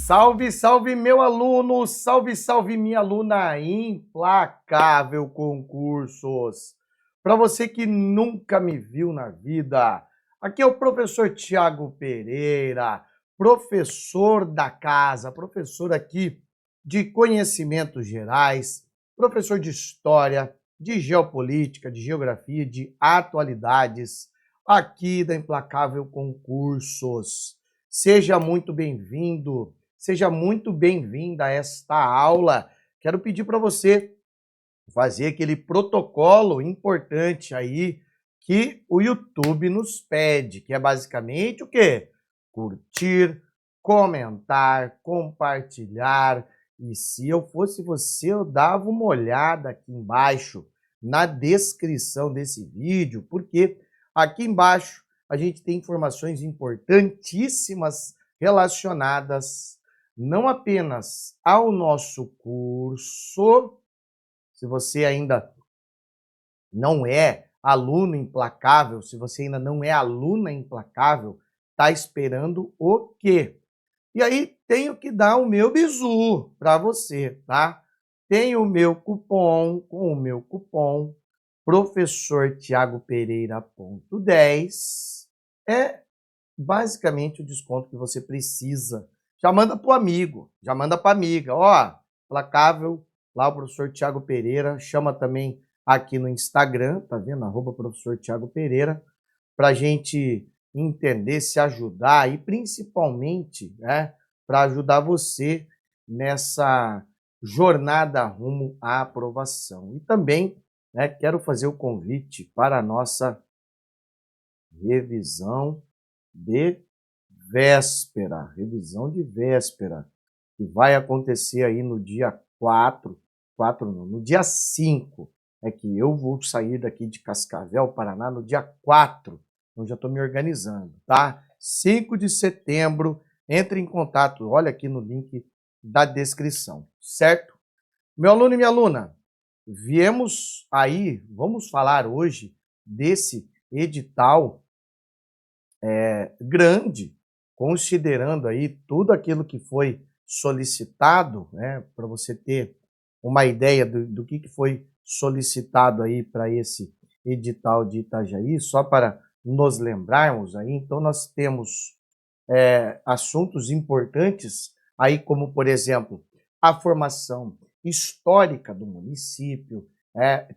Salve, salve, meu aluno! Salve, salve, minha aluna! Implacável Concursos! Para você que nunca me viu na vida, aqui é o professor Tiago Pereira, professor da casa, professor aqui de conhecimentos gerais, professor de história, de geopolítica, de geografia, de atualidades, aqui da Implacável Concursos. Seja muito bem-vindo. Seja muito bem-vinda a esta aula. Quero pedir para você fazer aquele protocolo importante aí que o YouTube nos pede, que é basicamente o quê? Curtir, comentar, compartilhar. E se eu fosse você, eu dava uma olhada aqui embaixo na descrição desse vídeo, porque aqui embaixo a gente tem informações importantíssimas relacionadas não apenas ao nosso curso. Se você ainda não é aluno implacável, se você ainda não é aluna implacável, tá esperando o quê? E aí tenho que dar o meu bizu para você, tá? Tem o meu cupom, com o meu cupom professor Tiago Pereira.10, é basicamente o desconto que você precisa. Já manda para o amigo, já manda para a amiga. Ó, Implacável, lá o professor Tiago Pereira, chama também aqui no Instagram, tá vendo? @professor Tiago Pereira, para a gente entender, se ajudar e principalmente, né, para ajudar você nessa jornada rumo à aprovação. E também, né, quero fazer o convite para a nossa revisão de véspera, que vai acontecer aí no dia 4 não, no dia 5, é que eu vou sair daqui de Cascavel, Paraná, no dia 4, então já estou me organizando, tá? 5 de setembro, entre em contato, olha aqui no link da descrição, certo? Meu aluno e minha aluna, viemos aí, vamos falar hoje desse edital grande, considerando aí tudo aquilo que foi solicitado, né, para você ter uma ideia do que foi solicitado aí para esse edital de Itajaí, só para nos lembrarmos aí. Então nós temos assuntos importantes aí, como por exemplo a formação histórica do município,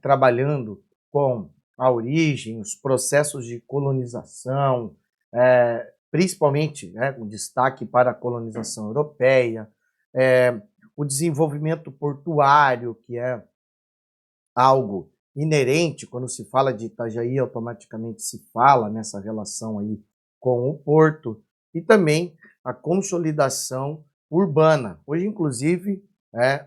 trabalhando com a origem, os processos de colonização, principalmente, né, com destaque para a colonização europeia, o desenvolvimento portuário, que é algo inerente, quando se fala de Itajaí, automaticamente se fala nessa relação aí com o porto, e também a consolidação urbana. Hoje, inclusive,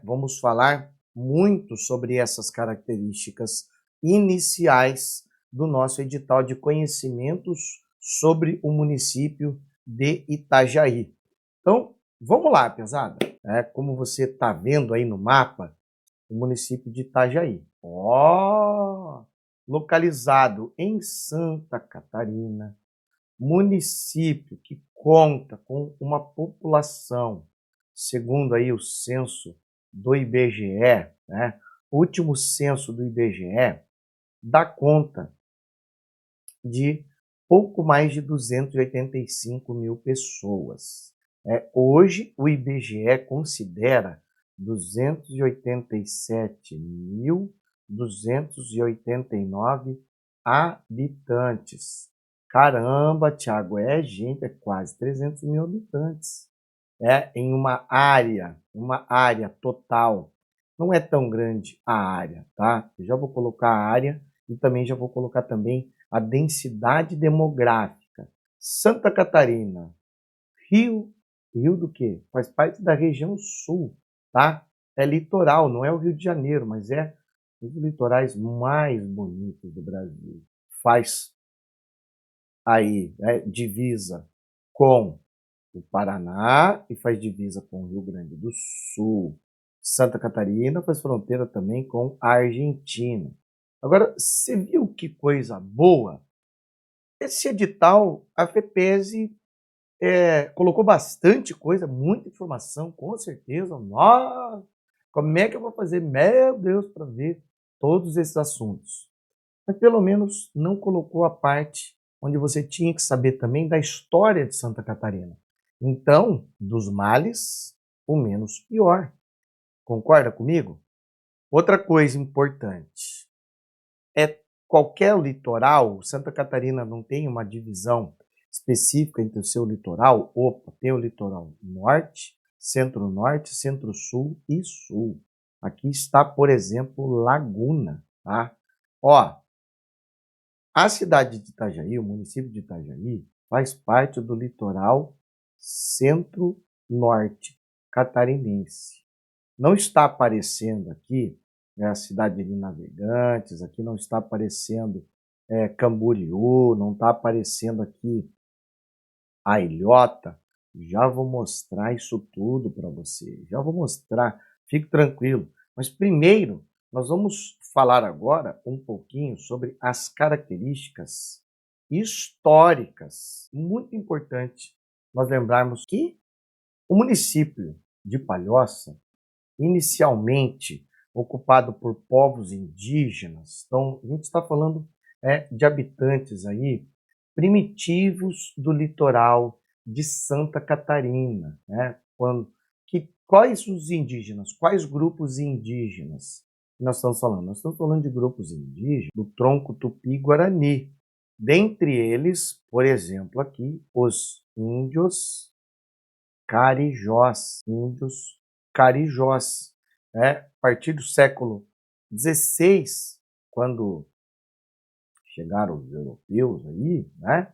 vamos falar muito sobre essas características iniciais do nosso edital de conhecimentos sobre o município de Itajaí. Então, vamos lá, pesada. Como você está vendo aí no mapa, o município de Itajaí. Localizado em Santa Catarina, município que conta com uma população, segundo aí o censo do IBGE, né? O último censo do IBGE dá conta de pouco mais de 285 mil pessoas. Hoje, o IBGE considera 287.289 habitantes. Caramba, Thiago, gente, é quase 300 mil habitantes. Em uma área total. Não é tão grande a área, tá? Eu já vou colocar a área e também já vou colocar também a densidade demográfica. Santa Catarina, Rio do quê? Faz parte da região sul, tá? É litoral, não é o Rio de Janeiro, mas é um dos litorais mais bonitos do Brasil. Faz aí, divisa com o Paraná e faz divisa com o Rio Grande do Sul. Santa Catarina faz fronteira também com a Argentina. Agora, você viu que coisa boa? Esse edital, a FEPESE colocou bastante coisa, muita informação, com certeza. Nossa, como é que eu vou fazer, meu Deus, para ver todos esses assuntos? Mas pelo menos não colocou a parte onde você tinha que saber também da história de Santa Catarina. Então, dos males, o menos pior. Concorda comigo? Outra coisa importante é qualquer litoral, Santa Catarina não tem uma divisão específica entre o seu litoral. Opa, tem o litoral norte, centro-norte, centro-sul e sul. Aqui está, por exemplo, Laguna, tá? Ó, a cidade de Itajaí, o município de Itajaí, faz parte do litoral centro-norte catarinense. Não está aparecendo aqui a cidade de Navegantes, aqui não está aparecendo Camboriú, não está aparecendo aqui a Ilhota. Já vou mostrar isso tudo para você, já vou mostrar, fique tranquilo. Mas primeiro, nós vamos falar agora um pouquinho sobre as características históricas. Muito importante nós lembrarmos que o município de Palhoça, inicialmente ocupado por povos indígenas, então a gente está falando de habitantes aí primitivos do litoral de Santa Catarina, né? Quais os indígenas, quais grupos indígenas nós estamos falando? Nós estamos falando de grupos indígenas do tronco tupi-guarani. Dentre eles, por exemplo, aqui, os índios carijós, a partir do século XVI, quando chegaram os europeus aí, né,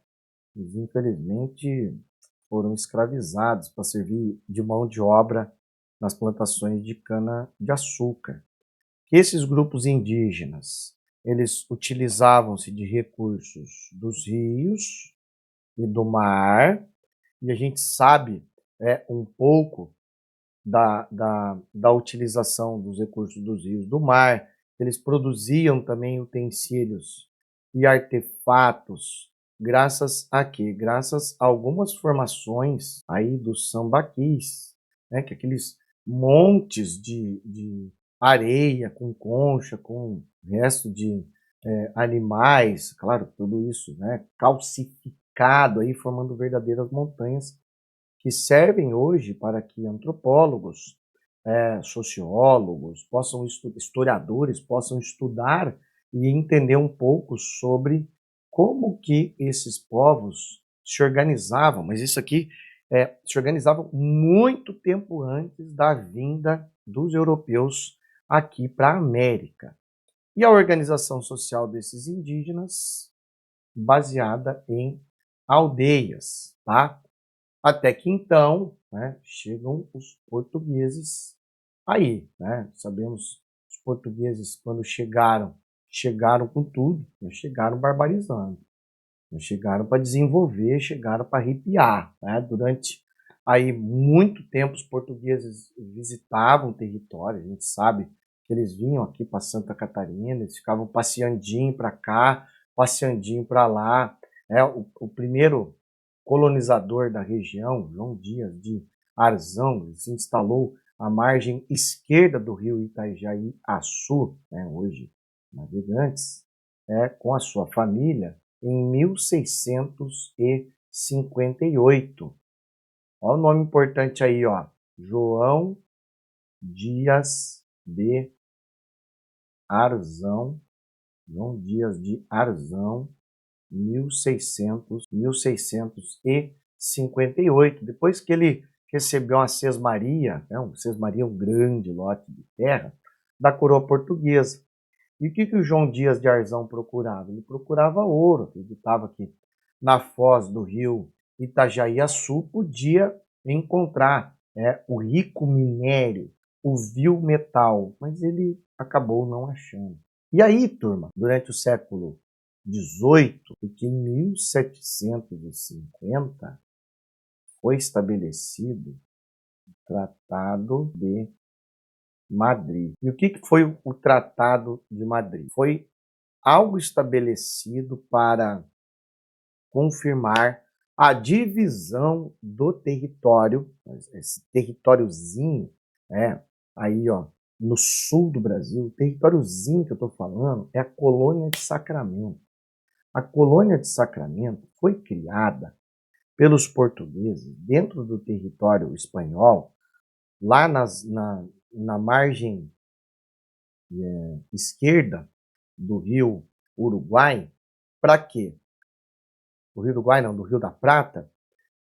eles infelizmente foram escravizados para servir de mão de obra nas plantações de cana-de-açúcar. Esses grupos indígenas, eles utilizavam-se de recursos dos rios e do mar, e a gente sabe um pouco da utilização dos recursos dos rios do mar. Eles produziam também utensílios e artefatos, graças a quê? Graças a algumas formações aí dos sambaquis, né? Que aqueles montes de areia com concha, com resto de animais, claro, tudo isso, né? Calcificado aí, formando verdadeiras montanhas que servem hoje para que antropólogos, sociólogos, historiadores possam estudar e entender um pouco sobre como que esses povos se organizavam. Mas isso aqui se organizavam muito tempo antes da vinda dos europeus aqui para a América. E a organização social desses indígenas baseada em aldeias, tá? Até que então, né, chegam os portugueses aí, né? Sabemos os portugueses quando chegaram com tudo, não chegaram barbarizando, não chegaram para desenvolver, chegaram para arrepiar, né? Durante aí muito tempo os portugueses visitavam o território, a gente sabe que eles vinham aqui para Santa Catarina, eles ficavam passeandinho para cá, passeandinho para lá, o primeiro colonizador da região, João Dias de Arzão, se instalou à margem esquerda do rio Itajaí-Açu, né, hoje Navegantes, com a sua família, em 1658. Olha o nome importante aí, ó, João Dias de Arzão, João Dias de Arzão, 1658. Depois que ele recebeu uma sesmaria, um grande lote de terra, da coroa portuguesa. E o que o João Dias de Arzão procurava? Ele procurava ouro, acreditava que na foz do rio Itajaí-Açu podia encontrar o rico minério, o vil metal, mas ele acabou não achando. E aí, turma, durante o século 18, porque em 1750 foi estabelecido o Tratado de Madrid. E o que foi o Tratado de Madrid? Foi algo estabelecido para confirmar a divisão do território, esse territóriozinho, aí ó, no sul do Brasil, o territóriozinho que eu estou falando é a colônia de Sacramento. A colônia de Sacramento foi criada pelos portugueses dentro do território espanhol, lá na margem esquerda do rio Uruguai. Para quê? Do rio Uruguai não, do Rio da Prata,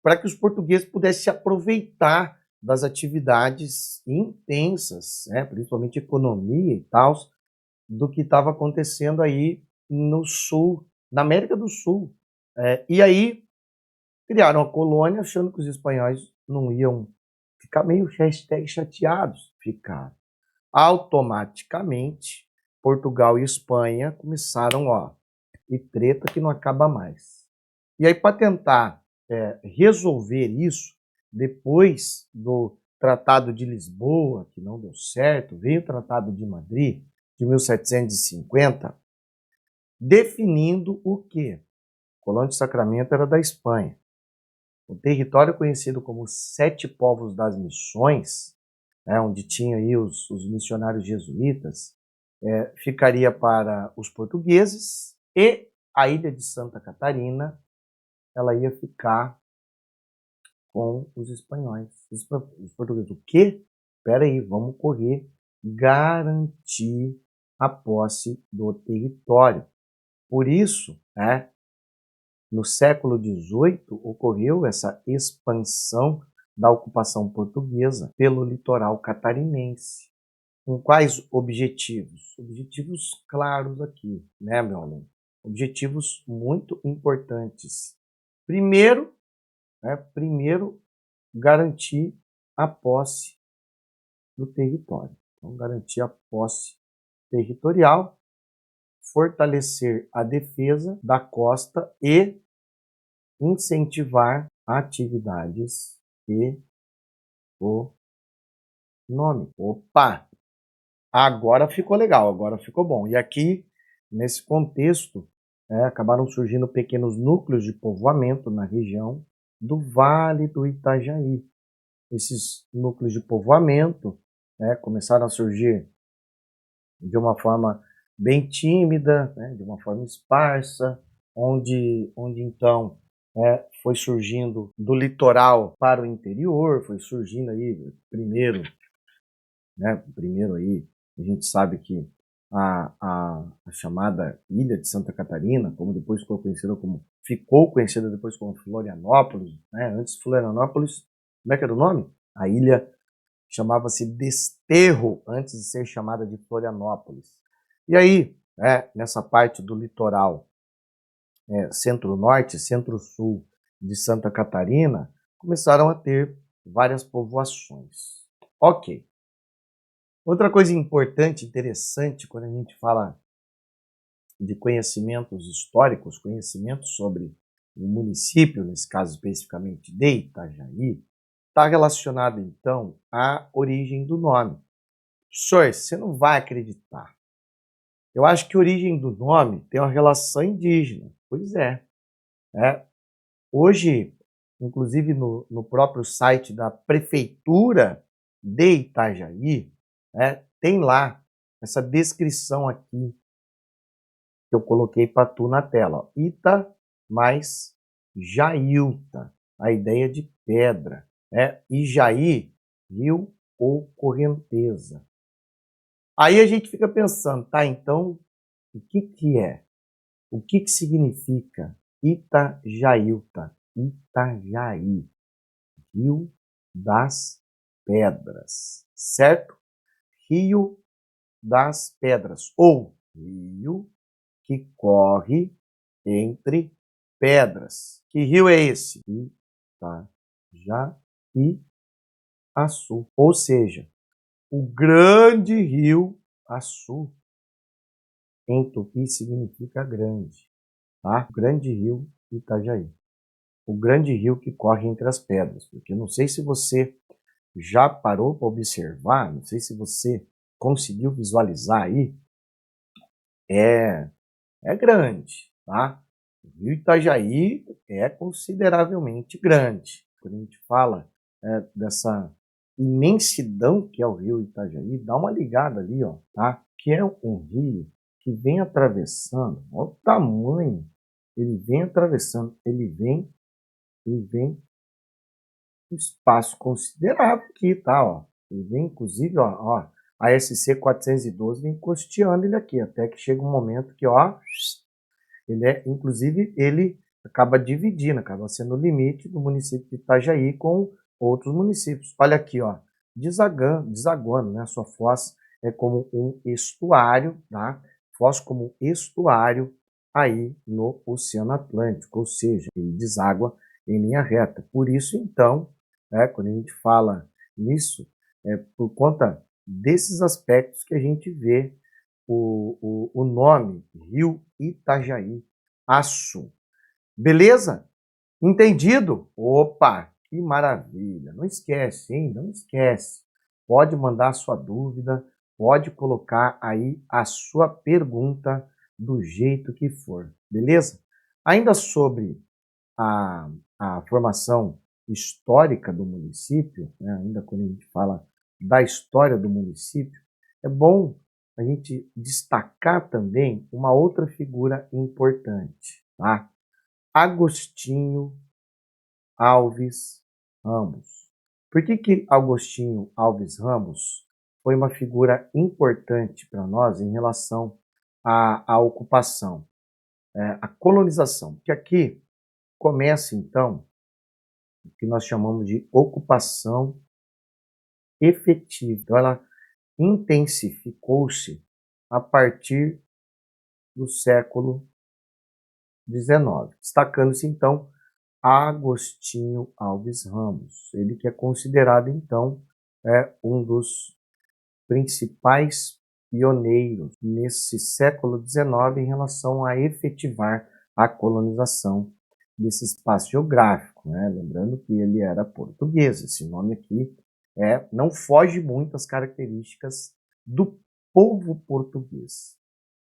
para que os portugueses pudessem se aproveitar das atividades intensas, principalmente economia e tal, do que estava acontecendo aí no sul, na América do Sul. E aí criaram a colônia achando que os espanhóis não iam ficar meio chateados. Ficaram. Automaticamente, Portugal e Espanha começaram, e treta que não acaba mais. E aí, para tentar resolver isso, depois do Tratado de Lisboa, que não deu certo, veio o Tratado de Madrid, de 1750, definindo o quê? A colônia de Sacramento era da Espanha. O território conhecido como Sete Povos das Missões, onde tinha aí os missionários jesuítas, ficaria para os portugueses, e a ilha de Santa Catarina, ela ia ficar com os espanhóis. Os portugueses, o quê? Espera aí, vamos correr, garantir a posse do território. Por isso, no século XVIII, ocorreu essa expansão da ocupação portuguesa pelo litoral catarinense. Com quais objetivos? Objetivos claros aqui, né, meu aluno? Objetivos muito importantes. Primeiro, garantir a posse do território. Então, garantir a posse territorial, fortalecer a defesa da costa e incentivar atividades econômicas. Opa! Agora ficou legal, agora ficou bom. E aqui, nesse contexto, acabaram surgindo pequenos núcleos de povoamento na região do Vale do Itajaí. Esses núcleos de povoamento começaram a surgir de uma forma bem tímida, de uma forma esparsa, onde então foi surgindo do litoral para o interior, foi surgindo aí primeiro aí a gente sabe que a chamada Ilha de Santa Catarina, como depois ficou conhecida depois como Florianópolis, antes Florianópolis, como é que era o nome? A ilha chamava-se Desterro, antes de ser chamada de Florianópolis. E aí, nessa parte do litoral centro-norte, centro-sul de Santa Catarina, começaram a ter várias povoações. Ok. Outra coisa importante, interessante, quando a gente fala de conhecimentos históricos, conhecimentos sobre o município, nesse caso especificamente de Itajaí, está relacionado, então, à origem do nome. Professor, você não vai acreditar. Eu acho que a origem do nome tem uma relação indígena. Pois é. Hoje, inclusive no próprio site da Prefeitura de Itajaí, tem lá essa descrição aqui que eu coloquei para tu na tela. Ita mais Jailta, a ideia de pedra. Ijaí, rio ou correnteza. Aí a gente fica pensando, tá, então, o que é? O que significa Itajailta? Itajaí, rio das pedras, certo? Rio das pedras, ou rio que corre entre pedras. Que rio é esse? Itajaí-Açu, ou seja, o grande rio Açu. Em tupi significa grande, tá? O grande rio Itajaí. O grande rio que corre entre as pedras, porque não sei se você já parou para observar, não sei se você conseguiu visualizar aí, é grande, tá? O rio Itajaí é consideravelmente grande. Quando a gente fala dessa imensidão que é o rio Itajaí, dá uma ligada ali, ó, tá? Que é um rio que vem atravessando, olha o tamanho, ele vem atravessando, ele vem um espaço considerável aqui, tá? Ó. Ele vem, inclusive, ó, a SC 412 vem costeando ele aqui, até que chega um momento que, ó, inclusive, ele acaba dividindo, acaba sendo o limite do município de Itajaí com outros municípios. Olha aqui, ó, desaguando, né? A sua foz é como um estuário, tá? Foz como estuário aí no Oceano Atlântico, ou seja, ele deságua em linha reta. Por isso, então, quando a gente fala nisso, é por conta desses aspectos que a gente vê o nome Rio Itajaí Açu. Beleza? Entendido? Opa, que maravilha! Não esquece, hein? Não esquece. Pode mandar a sua dúvida, pode colocar aí a sua pergunta do jeito que for, beleza? Ainda sobre a formação histórica do município, né? Ainda quando a gente fala da história do município, é bom a gente destacar também uma outra figura importante, tá? Agostinho Alves Ramos. Por que Agostinho Alves Ramos foi uma figura importante para nós em relação à ocupação, à colonização? Porque aqui começa, então, o que nós chamamos de ocupação efetiva. Então, ela intensificou-se a partir do século XIX, destacando-se, então, Agostinho Alves Ramos, ele que é considerado, então, um dos principais pioneiros nesse século XIX em relação a efetivar a colonização desse espaço geográfico, né? Lembrando que ele era português, esse nome aqui não foge muito às características do povo português.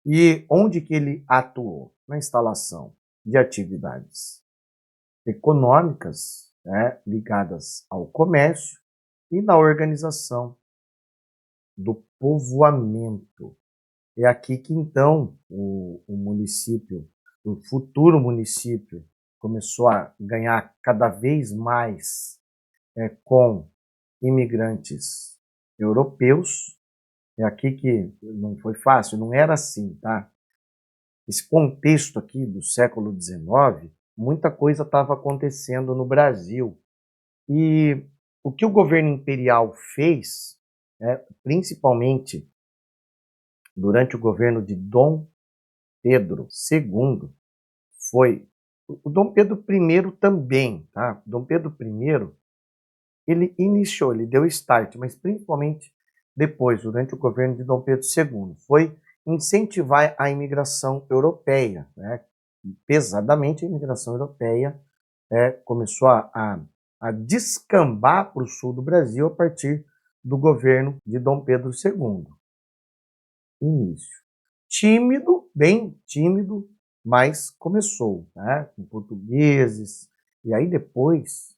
E onde que ele atuou? Na instalação de atividades econômicas, né, ligadas ao comércio e na organização do povoamento. É aqui que então o município, o futuro município, começou a ganhar cada vez mais com imigrantes europeus. É aqui que não foi fácil, não era assim, tá? Esse contexto aqui do século XIX, muita coisa estava acontecendo no Brasil. E o que o governo imperial fez, principalmente durante o governo de Dom Pedro II, foi o Dom Pedro I também, tá? Dom Pedro I, ele iniciou, ele deu start, mas principalmente depois, durante o governo de Dom Pedro II, foi incentivar a imigração europeia, né? Pesadamente a imigração europeia começou a descambar para o sul do Brasil a partir do governo de Dom Pedro II. Início. Tímido, bem tímido, mas começou, né? Com portugueses. E aí depois,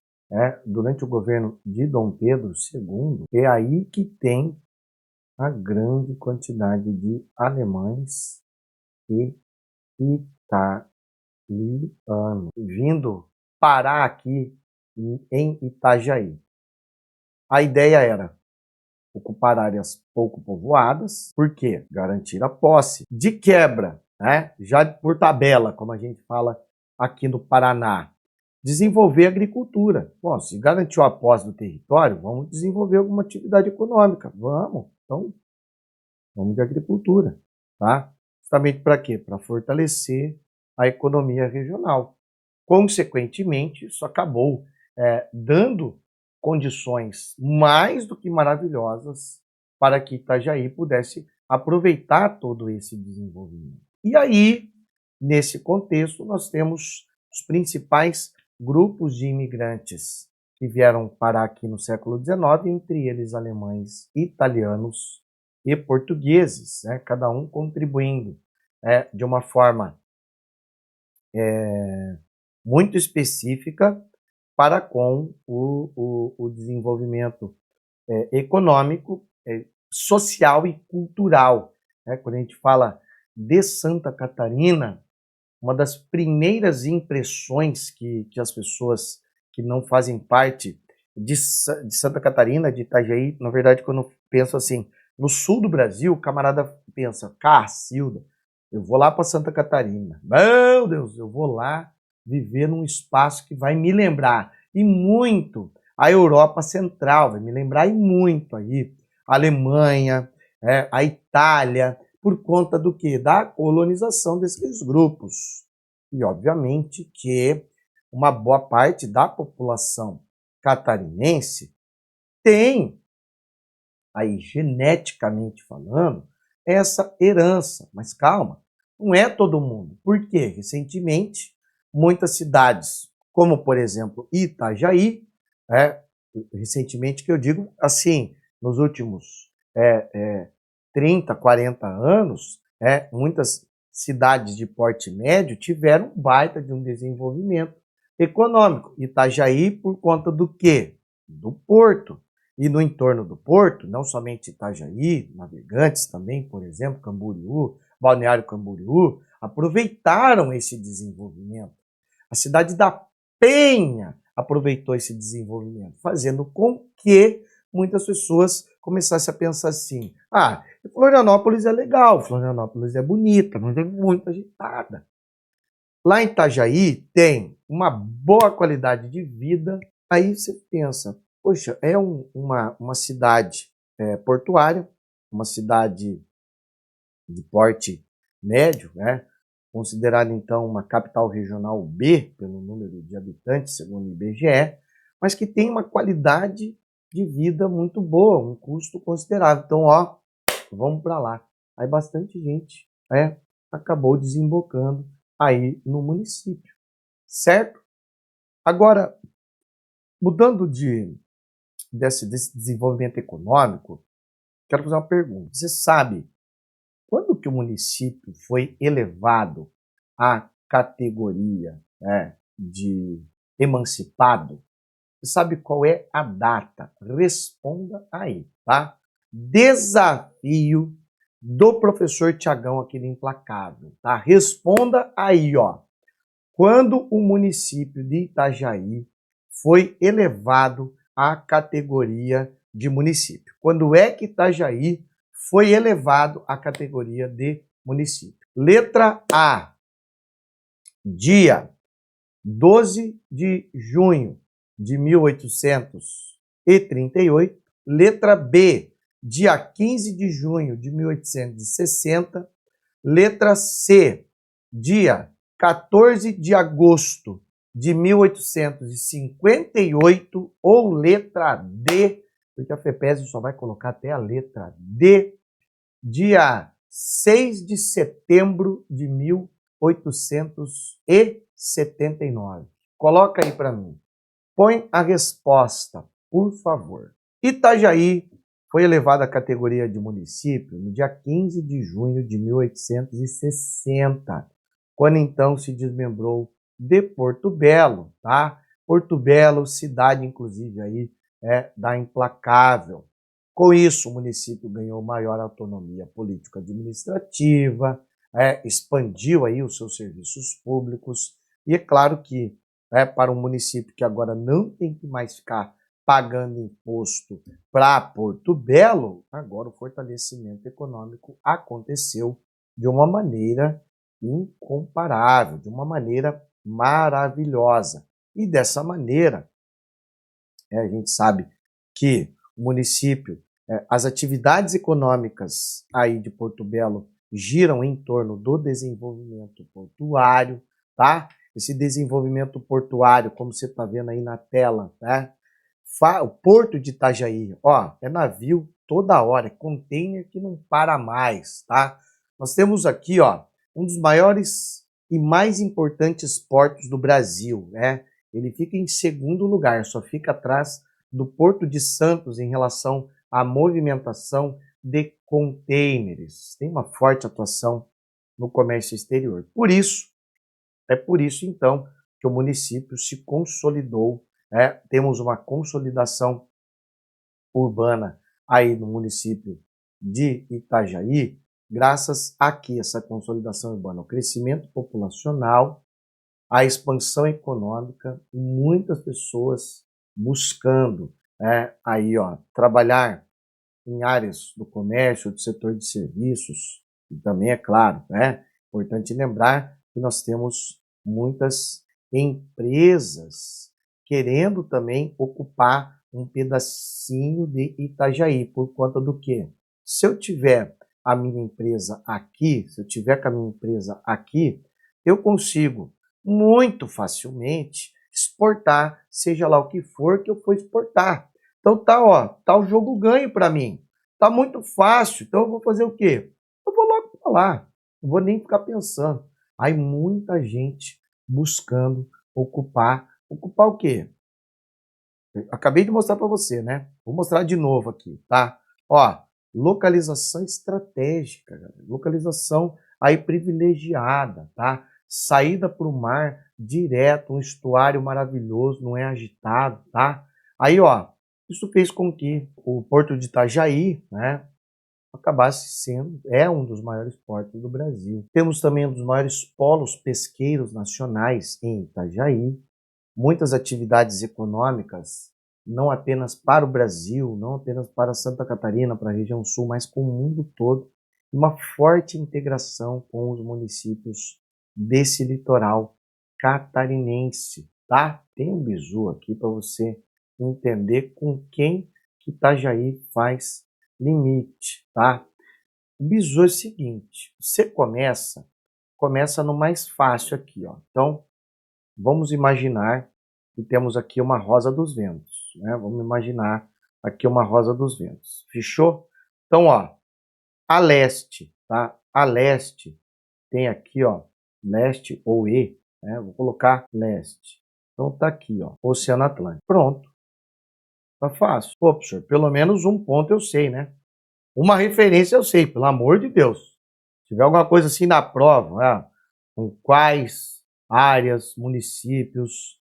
durante o governo de Dom Pedro II, é aí que tem a grande quantidade de alemães e italianos vindo parar aqui em Itajaí. A ideia era ocupar áreas pouco povoadas, por quê? Garantir a posse. De quebra, né? Já por tabela, como a gente fala aqui no Paraná, desenvolver agricultura. Bom, se garantiu a posse do território, vamos desenvolver alguma atividade econômica. Vamos. Então, vamos de agricultura, tá? Justamente para quê? Para fortalecer a economia regional. Consequentemente, isso acabou dando condições mais do que maravilhosas para que Itajaí pudesse aproveitar todo esse desenvolvimento. E aí, nesse contexto, nós temos os principais grupos de imigrantes que vieram parar aqui no século XIX, entre eles alemães, italianos e portugueses, né? Cada um contribuindo de uma forma muito específica para com o desenvolvimento econômico, social e cultural, né? Quando a gente fala de Santa Catarina, uma das primeiras impressões que as pessoas que não fazem parte de Santa Catarina, de Itajaí, na verdade, quando eu penso assim, no sul do Brasil, o camarada pensa, Cacilda, eu vou lá para Santa Catarina. Meu Deus, eu vou lá viver num espaço que vai me lembrar, e muito, a Europa Central, vai me lembrar e muito aí, a Alemanha, a Itália, por conta do quê? Da colonização desses grupos. E, obviamente, que uma boa parte da população catarinense tem, aí geneticamente falando, essa herança. Mas calma, não é todo mundo. Por quê? Recentemente, muitas cidades, como por exemplo Itajaí, recentemente que eu digo assim, nos últimos 30, 40 anos, muitas cidades de porte médio tiveram um baita de um desenvolvimento econômico. Itajaí por conta do quê? Do porto. E no entorno do porto, não somente Itajaí, Navegantes também, por exemplo, Camboriú, Balneário Camboriú, aproveitaram esse desenvolvimento. A cidade da Penha aproveitou esse desenvolvimento, fazendo com que muitas pessoas começassem a pensar assim, Florianópolis é legal, Florianópolis é bonita, mas é muito agitada. Lá em Itajaí tem uma boa qualidade de vida, aí você pensa, poxa, é uma cidade portuária, uma cidade de porte médio, né? Considerada então uma capital regional B, pelo número de habitantes, segundo o IBGE, mas que tem uma qualidade de vida muito boa, um custo considerável. Então, vamos para lá. Aí bastante gente acabou desembocando aí no município, certo? Agora, mudando desse desenvolvimento econômico, quero fazer uma pergunta. Você sabe quando que o município foi elevado à categoria de emancipado? Você sabe qual é a data? Responda aí, tá? Desafio do professor Tiagão aqui no Implacável, tá? Responda aí, ó. Quando o município de Itajaí foi elevado à categoria de município? Quando é que Itajaí foi elevado à categoria de município? Letra A, dia 12 de junho de 1838. Letra B, dia 15 de junho de 1860. Letra C, dia 14 de agosto de 1858. Ou letra D, porque a FEPESE só vai colocar até a letra D, dia 6 de setembro de 1879. Coloca aí para mim. Põe a resposta, por favor. Itajaí foi elevado à categoria de município no dia 15 de junho de 1860, quando então se desmembrou de Porto Belo, tá? Porto Belo, cidade inclusive aí da Implacável. Com isso, o município ganhou maior autonomia político-administrativa, expandiu aí os seus serviços públicos, e é claro que para um município que agora não tem que mais ficar pagando imposto para Porto Belo, agora o fortalecimento econômico aconteceu de uma maneira incomparável, de uma maneira maravilhosa. E dessa maneira, a gente sabe que o município, as atividades econômicas aí de Porto Belo giram em torno do desenvolvimento portuário, tá? Esse desenvolvimento portuário, como você está vendo aí na tela, tá? O Porto de Itajaí, é navio toda hora, é container que não para mais, tá? Nós temos aqui, um dos maiores e mais importantes portos do Brasil, né? Ele fica em segundo lugar, só fica atrás do Porto de Santos em relação à movimentação de containers. Tem uma forte atuação no comércio exterior. Por isso, É por isso, então, que o município se consolidou, temos uma consolidação urbana aí no município de Itajaí, graças a que essa consolidação urbana, o crescimento populacional, a expansão econômica, muitas pessoas buscando aí, trabalhar em áreas do comércio, do setor de serviços, e também, é claro, importante lembrar que nós temos muitas empresas querendo também ocupar um pedacinho de Itajaí, por conta do quê? Se eu tiver a minha empresa aqui, se eu tiver com a minha empresa aqui, eu consigo muito facilmente exportar, seja lá o que for que eu for exportar. Então tá o jogo ganho para mim. Tá muito fácil, então eu vou fazer o quê? Eu vou logo para lá, não vou nem ficar pensando. Aí muita gente buscando ocupar o quê? Eu acabei de mostrar para você, né? Vou mostrar de novo aqui, tá? Ó, localização estratégica, galera. Localização aí privilegiada, tá? Saída para o mar direto, um estuário maravilhoso, não é agitado, tá? Aí, ó, isso fez com que o Porto de Itajaí, né, acabasse sendo, um dos maiores portos do Brasil. Temos também um dos maiores polos pesqueiros nacionais em Itajaí, muitas atividades econômicas, não apenas para o Brasil, não apenas para Santa Catarina, para a região sul, mas com o mundo todo, uma forte integração com os municípios desse litoral catarinense, tá? Tem um bizu aqui para você entender com quem que Itajaí faz limite, tá? O bizu é o seguinte, você começa no mais fácil aqui, ó. Então, vamos imaginar que temos aqui uma rosa dos ventos, né? Vamos imaginar aqui uma rosa dos ventos. Fechou? Então, ó, a leste, tá? A leste tem aqui, ó, leste ou E, né? Vou colocar leste. Então tá aqui, ó, Oceano Atlântico. Pronto. Tá fácil. Pô, professor, pelo menos um ponto eu sei, né? Uma referência eu sei, pelo amor de Deus. Se tiver alguma coisa assim na prova, com quais áreas, municípios,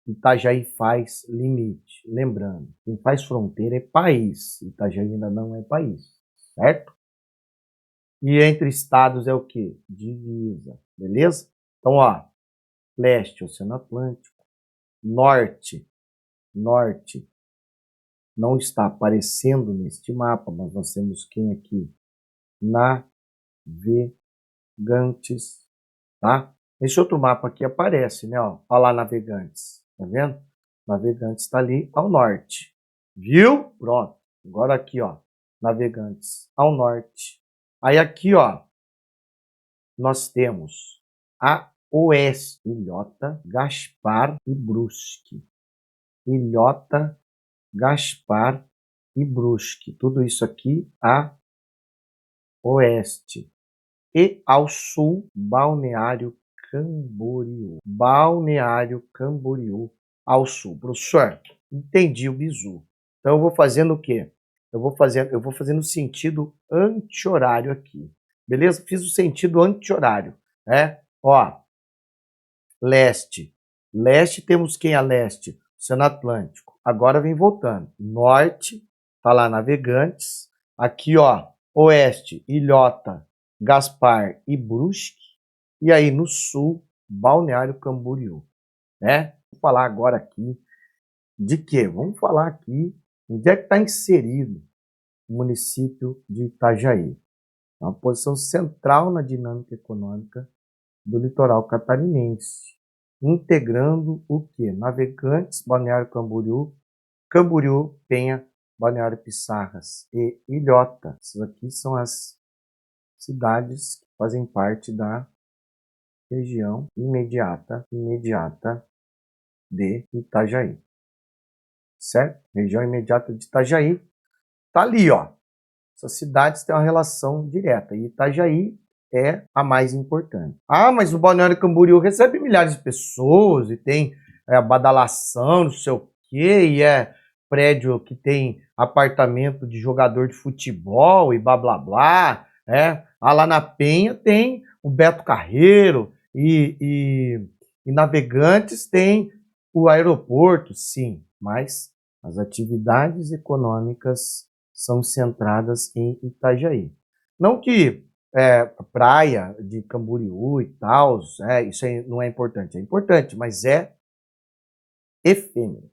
Itajaí faz limite. Lembrando, quem faz fronteira é país. Itajaí ainda não é país, certo? E entre estados é o quê? Divisa, beleza? Então, ó, leste, Oceano Atlântico, norte, não está aparecendo neste mapa, mas nós temos quem aqui? Navegantes, tá? Esse outro mapa aqui aparece, né? Ó, olha lá, Navegantes, tá vendo? Navegantes está ali ao norte, viu? Pronto. Agora aqui, ó, Navegantes ao norte. Aí aqui, ó, nós temos a oeste, Ilhota, Gaspar e Brusque. Ilhota, Gaspar e Brusque. Tudo isso aqui a oeste. E ao sul, Balneário Camboriú. Balneário Camboriú ao sul. Professor, entendi o bizu. Então eu vou fazendo o quê? Eu vou fazendo sentido anti-horário aqui. Beleza? Fiz o sentido anti-horário, né? Ó, leste. Leste temos quem a leste? Oceano Atlântico. Agora vem voltando. Norte, tá lá Navegantes. Aqui, ó, oeste, Ilhota, Gaspar e Brusque. E aí no sul, Balneário Camboriú, né? Vou falar agora aqui de quê? Vamos falar aqui onde é que está inserido o município de Itajaí. É uma posição central na dinâmica econômica do litoral catarinense, integrando o quê? Navegantes, Balneário Camboriú, Camboriú, Penha, Balneário Pissarras e Ilhota. Essas aqui são as cidades que fazem parte da região imediata de Itajaí. Certo? Região imediata de Itajaí tá ali, ó. Essas cidades têm uma relação direta e Itajaí é a mais importante. Ah, mas o Balneário Camboriú recebe milhares de pessoas e tem badalação, não sei o quê, e é prédio que tem apartamento de jogador de futebol e blá blá blá, Ah, lá na Penha tem o Beto Carreiro E navegantes tem o aeroporto, sim, mas as atividades econômicas são centradas em Itajaí. Não que praia de Camboriú e tal, isso aí não é importante, mas é efêmero,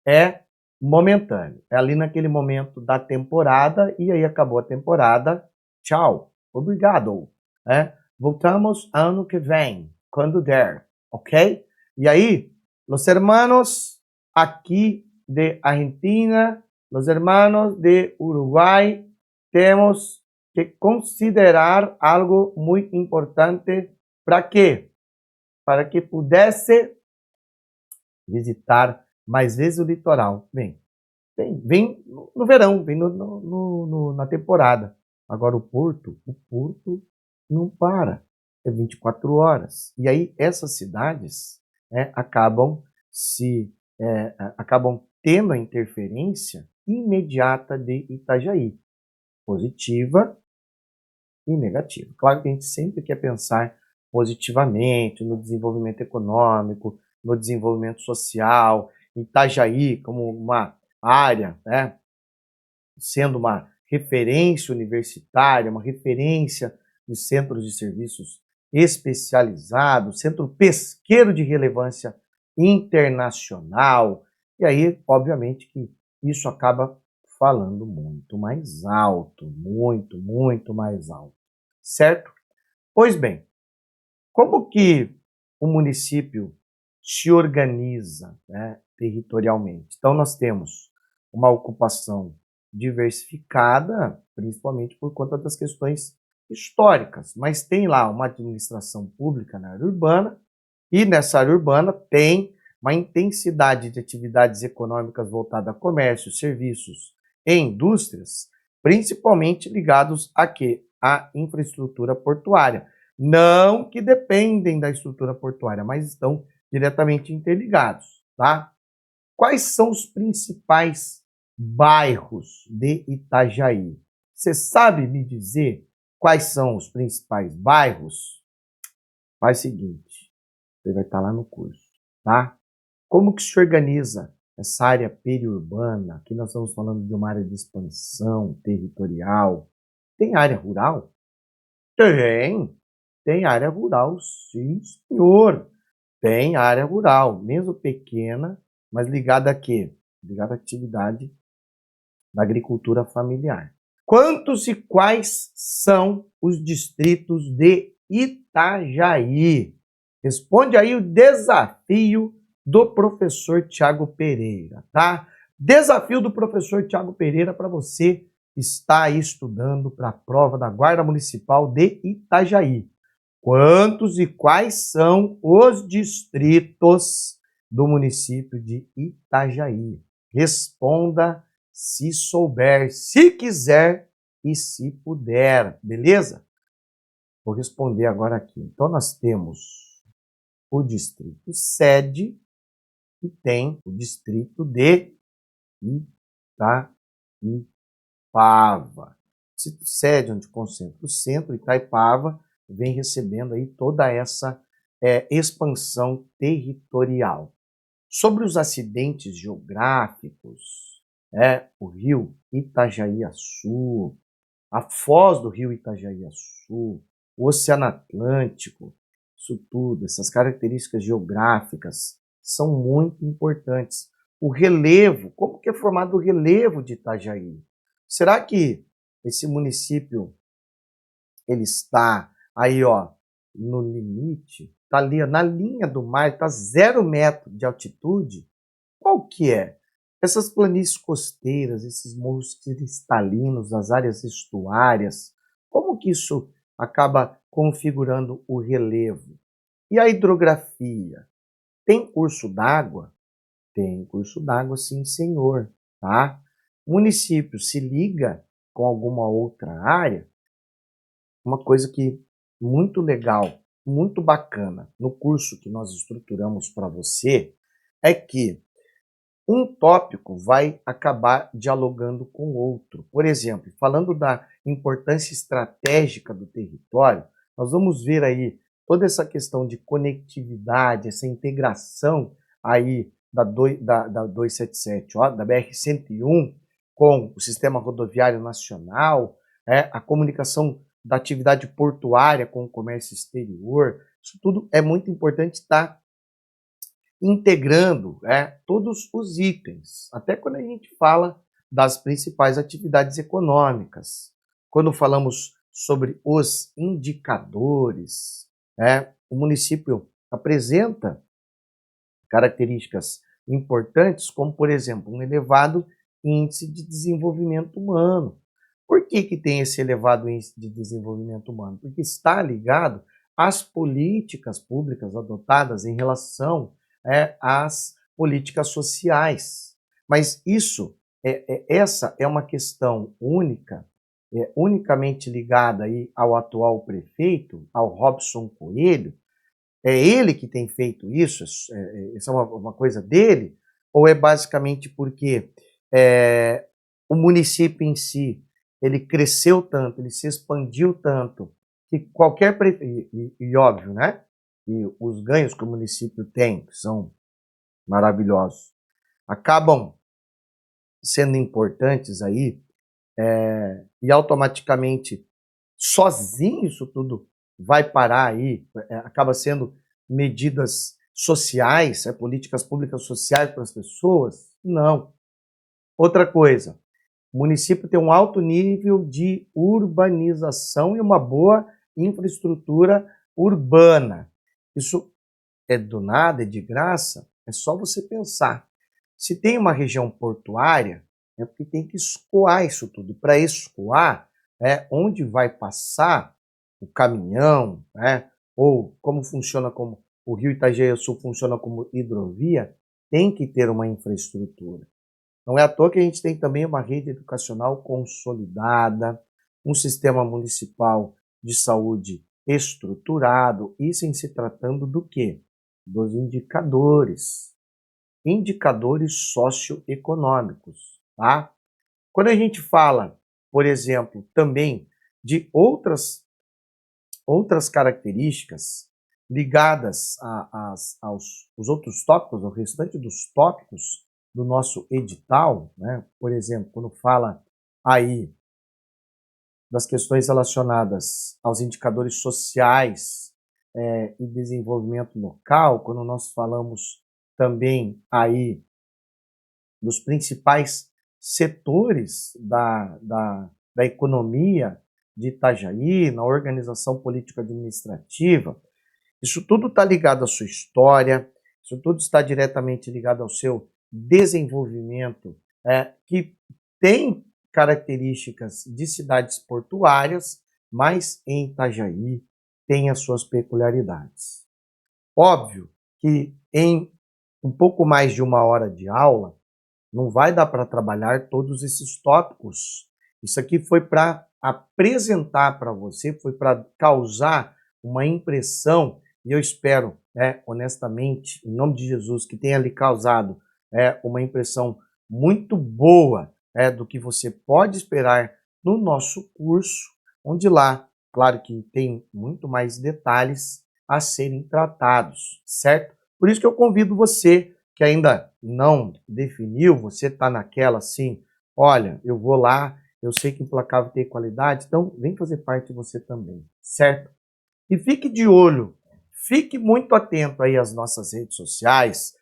é momentâneo, é ali naquele momento da temporada e aí acabou a temporada, tchau, obrigado, né? Voltamos ano que vem, quando der, ok? E aí, los hermanos aqui de Argentina, los hermanos de Uruguai, temos que considerar algo muito importante. Para quê? Para que pudesse visitar mais vezes o litoral. Vem no verão, vem na temporada. Agora o Porto não para. É 24 horas. E aí essas cidades acabam tendo a interferência imediata de Itajaí, positiva e negativa. Claro que a gente sempre quer pensar positivamente no desenvolvimento econômico, no desenvolvimento social, Itajaí como uma área, né, sendo uma referência universitária, uma referência de centros de serviços especializados, centro pesqueiro de relevância internacional. E aí, obviamente, que isso acaba falando muito mais alto, muito mais alto, certo? Pois bem, como que o município se organiza, né, territorialmente? Então, nós temos uma ocupação diversificada, principalmente por conta das questões históricas, mas tem lá uma administração pública na área urbana, e nessa área urbana tem uma intensidade de atividades econômicas voltada a comércio, serviços e indústrias, principalmente ligados a quê? À infraestrutura portuária. Não que dependem da estrutura portuária, mas estão diretamente interligados, tá? Quais são os principais bairros de Itajaí? Você sabe me dizer quais são os principais bairros? Faz o seguinte, você vai estar lá no curso, tá? Como que se organiza essa área periurbana? Aqui nós estamos falando de uma área de expansão territorial. Tem área rural? Tem área rural, sim, senhor. Tem área rural, mesmo pequena, mas ligada a quê? Ligada à atividade da agricultura familiar. Quantos e quais são os distritos de Itajaí? Responde aí o desafio do professor Tiago Pereira, tá? Desafio do professor Tiago Pereira para você que está aí estudando para a prova da Guarda Municipal de Itajaí. Quantos e quais são os distritos do município de Itajaí? Responda se souber, se quiser e se puder, beleza? Vou responder agora aqui. Então, nós temos o distrito sede e tem o distrito de Itaipava. Distrito sede, onde concentra o centro, Itaipava, vem recebendo aí toda essa expansão territorial. Sobre os acidentes geográficos, o rio Itajaí-Açu, a foz do rio Itajaí-Açu, o Oceano Atlântico, isso tudo, essas características geográficas são muito importantes. O relevo, como que é formado o relevo de Itajaí? Será que esse município ele está aí, ó, no limite, está ali, ó, na linha do mar, está 0 metro de altitude? Qual que é? Essas planícies costeiras, esses morros cristalinos, as áreas estuárias, como que isso acaba configurando o relevo? E a hidrografia? Tem curso d'água? Tem curso d'água, sim, senhor, tá? O município se liga com alguma outra área? Uma coisa que muito legal, muito bacana no curso que nós estruturamos para você é que um tópico vai acabar dialogando com o outro. Por exemplo, falando da importância estratégica do território, nós vamos ver aí toda essa questão de conectividade, essa integração aí da 277, ó, da BR-101 com o Sistema Rodoviário Nacional, a comunicação da atividade portuária com o comércio exterior, isso tudo é muito importante estar integrando todos os itens, até quando a gente fala das principais atividades econômicas. Quando falamos sobre os indicadores, o município apresenta características importantes, como, por exemplo, um elevado índice de desenvolvimento humano. Por que tem esse elevado índice de desenvolvimento humano? Porque está ligado às políticas públicas adotadas em relação às políticas sociais. Mas isso, essa é uma questão única, unicamente ligada aí ao atual prefeito, ao Robson Coelho. É ele que tem feito isso? Isso é uma coisa dele? Ou é basicamente porque o município em si, ele cresceu tanto, ele se expandiu tanto, que qualquer prefeito, e óbvio, né? E os ganhos que o município tem, que são maravilhosos, acabam sendo importantes aí, e automaticamente, sozinho isso tudo vai parar aí, acaba sendo medidas sociais, políticas públicas sociais para as pessoas? Não. Outra coisa, o município tem um alto nível de urbanização e uma boa infraestrutura urbana. Isso é do nada, é de graça? É só você pensar. Se tem uma região portuária, é porque tem que escoar isso tudo. E para escoar, onde vai passar o caminhão, ou como funciona, como o Rio Itajaí-Sul funciona como hidrovia, tem que ter uma infraestrutura. Não é à toa que a gente tem também uma rede educacional consolidada, um sistema municipal de saúde estruturado, isso em se tratando do quê? Dos indicadores socioeconômicos, tá? Quando a gente fala, por exemplo, também de outras características ligadas aos outros tópicos, ao restante dos tópicos do nosso edital, né? Por exemplo, quando fala aí das questões relacionadas aos indicadores sociais e desenvolvimento local, quando nós falamos também aí dos principais setores da economia de Itajaí, na organização político-administrativa, isso tudo está ligado à sua história, isso tudo está diretamente ligado ao seu desenvolvimento, que tem características de cidades portuárias, mas em Itajaí tem as suas peculiaridades. Óbvio que em um pouco mais de uma hora de aula, não vai dar para trabalhar todos esses tópicos. Isso aqui foi para apresentar para você, foi para causar uma impressão, e eu espero, honestamente, em nome de Jesus, que tenha lhe causado uma impressão muito boa do que você pode esperar no nosso curso, onde lá, claro que tem muito mais detalhes a serem tratados, certo? Por isso que eu convido você que ainda não definiu, você está naquela assim, olha, eu vou lá, eu sei que Implacável tem qualidade, então vem fazer parte você também, certo? E fique de olho, fique muito atento aí às nossas redes sociais,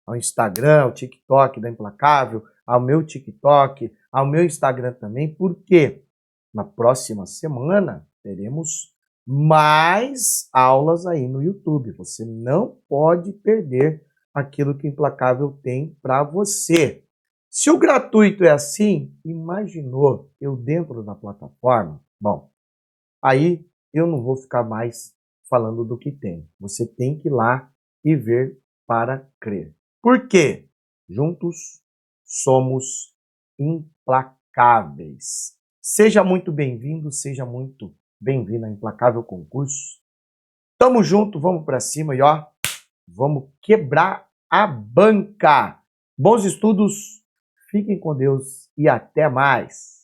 ao Instagram, ao TikTok da Implacável, ao meu TikTok, ao meu Instagram também, porque na próxima semana teremos mais aulas aí no YouTube. Você não pode perder aquilo que Implacável tem para você. Se o gratuito é assim, imaginou eu dentro da plataforma? Bom, aí eu não vou ficar mais falando do que tem. Você tem que ir lá e ver para crer. Por quê? Juntos somos implacáveis. Seja muito bem-vindo, seja muito bem-vindo a Implacável Concurso. Tamo junto, vamos para cima e ó, vamos quebrar a banca. Bons estudos, fiquem com Deus e até mais.